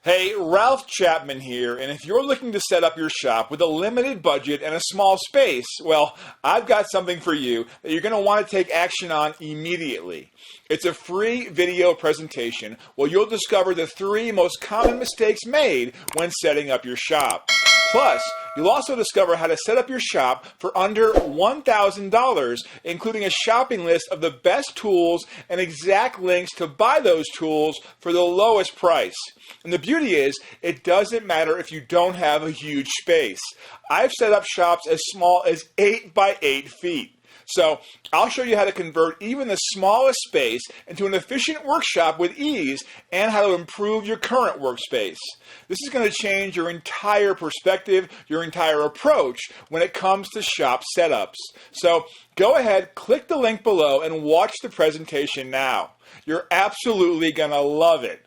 Hey, Ralph Chapman here, and if you're looking to set up your shop with a limited budget and a small space, well, I've got something for you that you're going to want to take action on immediately. It's a free video presentation where you'll discover the 3 most common mistakes made when setting up your shop. Plus, you'll also discover how to set up your shop for under $1,000, including a shopping list of the best tools and exact links to buy those tools for the lowest price. And the beauty is, it doesn't matter if you don't have a huge space. I've set up shops as small as 8 by 8 feet. So I'll show you how to convert even the smallest space into an efficient workshop with ease and how to improve your current workspace. This is going to change your entire perspective, your entire approach when it comes to shop setups. So go ahead, click the link below and watch the presentation now. You're absolutely going to love it.